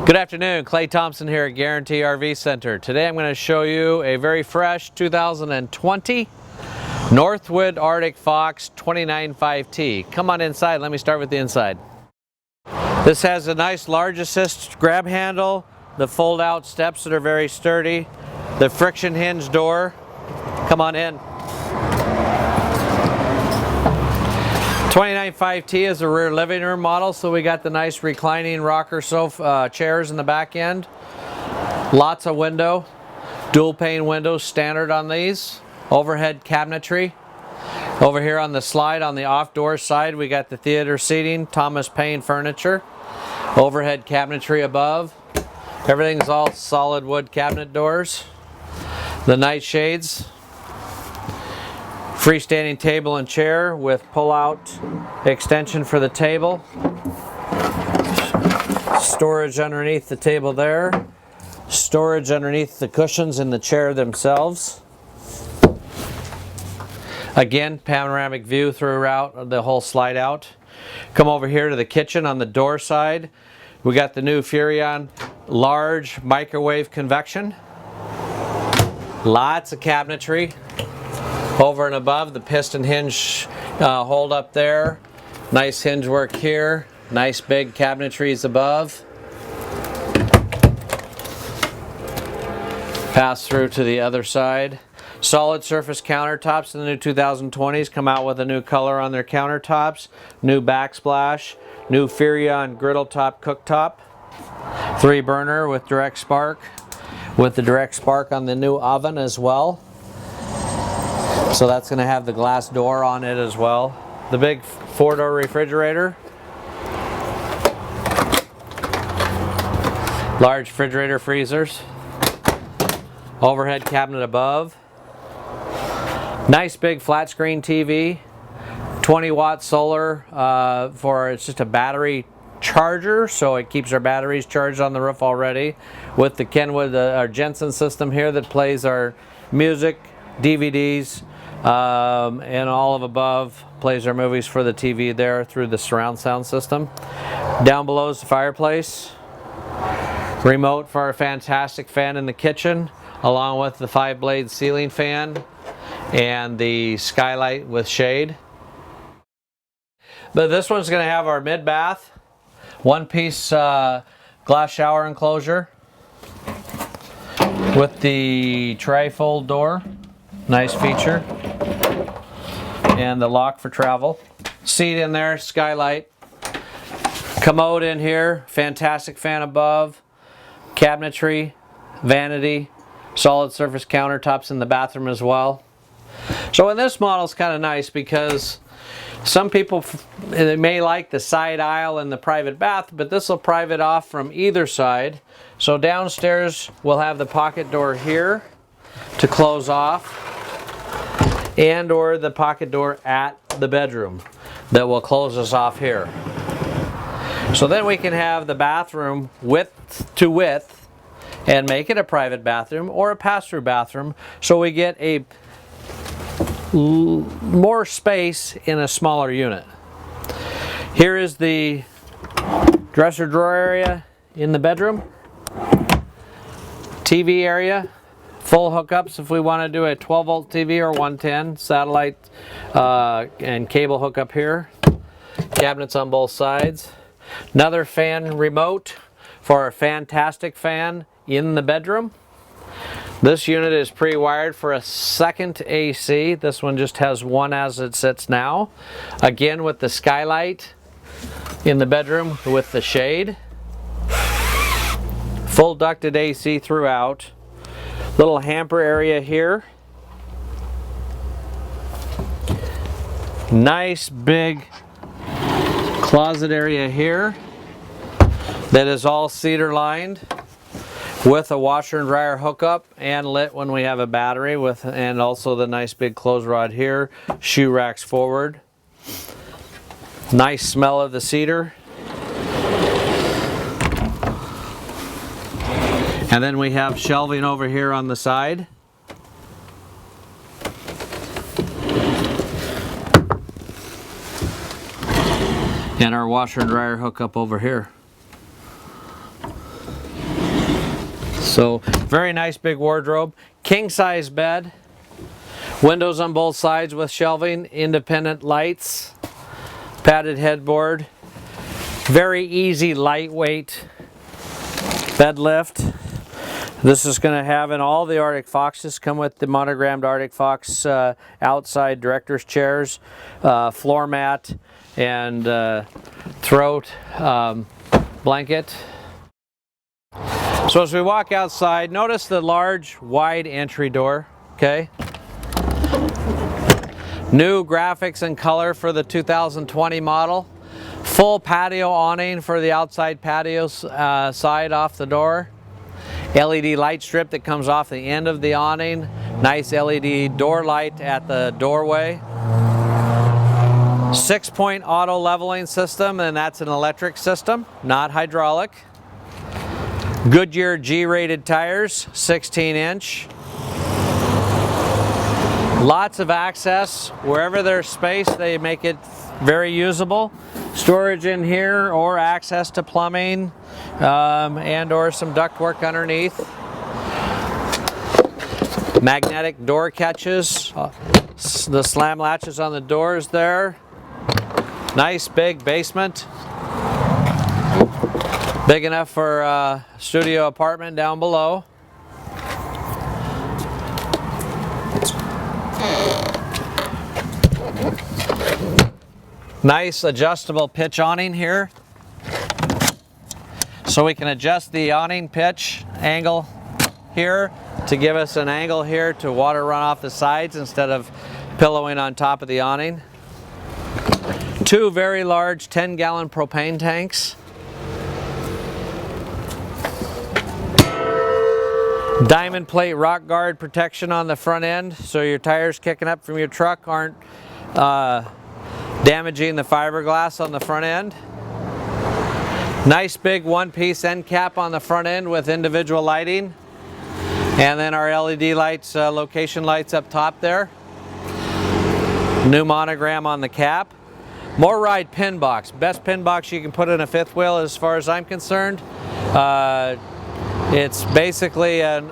Good afternoon, Clay.Thompson here at Guaranty RV Center. Today I'm going to show you a very fresh 2020 Northwood Arctic Fox 29.5T. Come on inside, let me start with the inside. This has a nice large assist grab handle, the fold out steps that are very sturdy, the friction hinge door. Come on in. 29.5T is a rear living room model, so we got the nice reclining rocker sofa chairs in the back end. Lots of window, dual pane windows standard on these. Overhead cabinetry. Over here on the slide on the off door side we got the theater seating, Thomas Paine furniture. Overhead cabinetry above. Everything's all solid wood cabinet doors. The night shades. Freestanding table and chair with pull-out extension for the table. Storage underneath the table there. Storage underneath the cushions in the chair themselves. Again, panoramic view throughout the whole slide out. Come over here to the kitchen on the door side. We got the new Furrion large microwave convection. Lots of cabinetry. Over and above, the piston hinge hold up there. Nice hinge work here. Nice big cabinetries above. Pass through to the other side. Solid surface countertops in the new 2020s come out with a new color on their countertops. New backsplash. New Furrion griddle top cooktop. 3 burner with direct spark. With the direct spark on the new oven as well. So that's going to have the glass door on it as well. The big 4-door refrigerator. Large refrigerator freezers. Overhead cabinet above. Nice big flat screen TV. 20-watt solar it's just a battery charger, so it keeps our batteries charged on the roof already. With the Kenwood, our Jensen system here that plays our music, DVDs, and all of above, plays our movies for the TV there through the surround sound system. Down below is the fireplace. Remote for our fantastic fan in the kitchen, along with the 5-blade ceiling fan and the skylight with shade. But this one's going to have our mid-bath, one-piece glass shower enclosure with the tri-fold door. Nice feature. And the lock for travel. Seat in there, skylight. Commode in here, fantastic fan above. Cabinetry, vanity, solid surface countertops in the bathroom as well. So in this model it's kind of nice because some people they may like the side aisle and the private bath, but this will private off from either side. So downstairs we'll have the pocket door here to close off, and or the pocket door at the bedroom that will close us off here. So then we can have the bathroom width to width and make it a private bathroom or a pass-through bathroom, so we get a more space in a smaller unit. Here is the dresser drawer area in the bedroom. TV area. Full hookups if we want to do a 12-volt TV or 110, satellite and cable hookup here. Cabinets on both sides. Another fan remote for a fantastic fan in the bedroom. This unit is pre-wired for a second AC. This one just has one as it sits now. Again with the skylight in the bedroom with the shade. Full ducted AC throughout. Little hamper area here. Nice big closet area here that is all cedar lined with a washer and dryer hookup and lit when we have a battery, with, and also the nice big clothes rod here. Shoe racks forward. Nice smell of the cedar. And then we have shelving over here on the side. And our washer and dryer hookup over here. So very nice big wardrobe. King size bed. Windows on both sides with shelving, independent lights, padded headboard. Very easy, lightweight bed lift. This is going to have in all the Arctic Foxes, come with the monogrammed Arctic Fox outside director's chairs, floor mat, and throat blanket. So as we walk outside, notice the large, wide entry door, okay? New graphics and color for the 2020 model. Full patio awning for the outside patio side off the door. LED light strip that comes off the end of the awning. Nice LED door light at the doorway. 6-point auto leveling system, and that's an electric system, not hydraulic. Goodyear G-rated tires, 16-inch. Lots of access. Wherever there's space, they make it very usable. Storage in here, or access to plumbing, and or some ductwork underneath. Magnetic door catches. The slam latches on the doors there. Nice big basement. Big enough for a studio apartment down below. Nice adjustable pitch awning here. So we can adjust the awning pitch angle here to give us an angle here to water run off the sides instead of pillowing on top of the awning. Two very large 10-gallon propane tanks. Diamond plate rock guard protection on the front end, so your tires kicking up from your truck aren't damaging the fiberglass on the front end. Nice big one-piece end cap on the front end with individual lighting. And then our LED lights, location lights up top there. New monogram on the cap. More ride pin box. Best pin box you can put in a fifth wheel as far as I'm concerned. It's basically a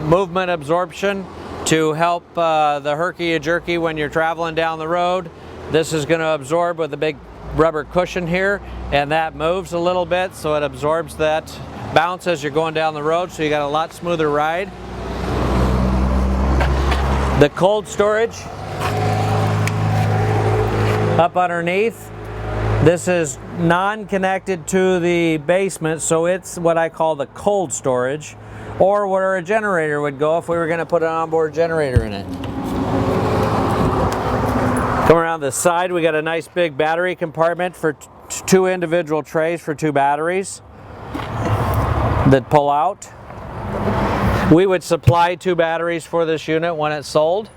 movement absorption to help the herky-jerky when you're traveling down the road. This is going to absorb with a big rubber cushion here, and that moves a little bit, so it absorbs that bounce as you're going down the road, so you got a lot smoother ride. The cold storage up underneath. This is non-connected to the basement, so it's what I call the cold storage, or where a generator would go if we were going to put an onboard generator in it. Come around the side, we got a nice big battery compartment for two individual trays for two batteries that pull out. We would supply two batteries for this unit when it's sold.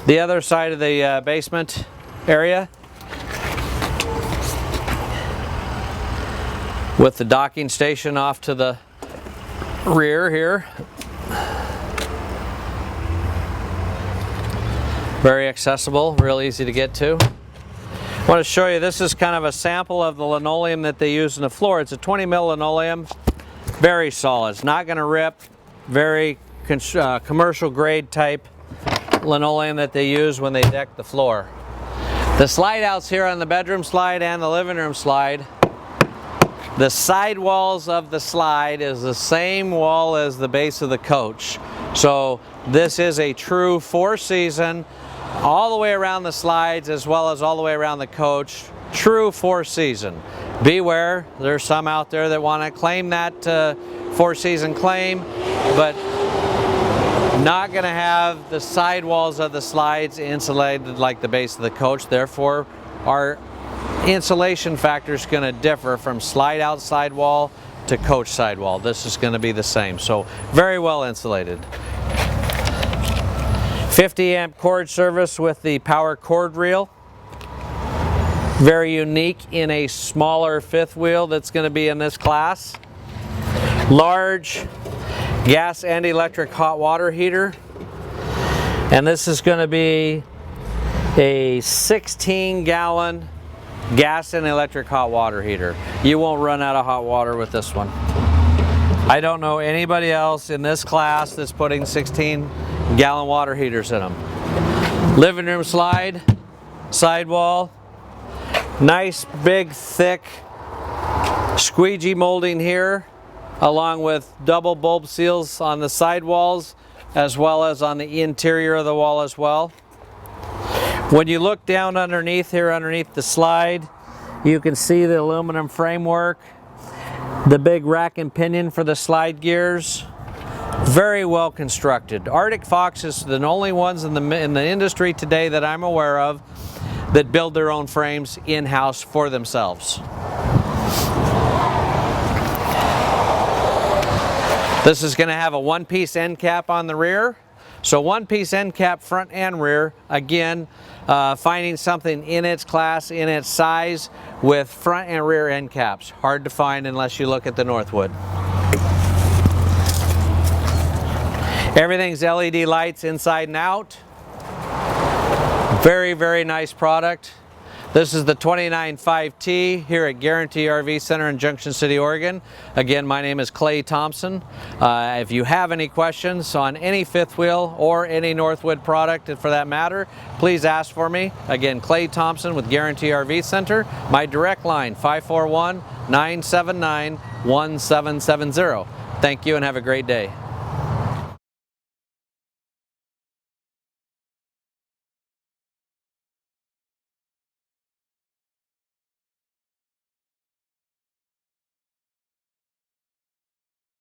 The other side of the basement area with the docking station off to the rear here. Very accessible, real easy to get to. I want to show you, this is kind of a sample of the linoleum that they use in the floor. It's a 20 mil linoleum, very solid. It's not going to rip, very commercial grade type linoleum that they use when they deck the floor. The slide outs here on the bedroom slide and the living room slide, the side walls of the slide is the same wall as the base of the coach. So this is a true four-season, all the way around the slides as well as all the way around the coach, true four-season. Beware, there's some out there that want to claim that four-season claim, but not going to have the sidewalls of the slides insulated like the base of the coach. Therefore, our insulation factor is going to differ from slide out sidewall to coach sidewall. This is going to be the same, so very well insulated. 50 amp cord service with the power cord reel. Very unique in a smaller fifth wheel that's going to be in this class. Large gas and electric hot water heater. And this is going to be a 16-gallon gas and electric hot water heater. You won't run out of hot water with this one. I don't know anybody else in this class that's putting 16-gallon water heaters in them. Living room slide, sidewall, nice big thick squeegee molding here, along with double bulb seals on the sidewalls as well as on the interior of the wall as well. When you look down underneath here, underneath the slide, you can see the aluminum framework, the big rack and pinion for the slide gears. Very well constructed. Arctic Fox is the only ones in the industry today that I'm aware of that build their own frames in-house for themselves. This is going to have a one-piece end cap on the rear. So one-piece end cap front and rear. Again, finding something in its class, in its size, with front and rear end caps. Hard to find unless you look at the Northwood. Everything's LED lights inside and out. Very, very nice product. This is the 295T here at Guaranty RV Center in Junction City, Oregon. Again, my name is Clay.Thompson. If you have any questions on any fifth wheel or any Northwood product for that matter, please ask for me. Again, Clay.Thompson with Guaranty RV Center. My direct line, 541-979-1770. Thank you and have a great day.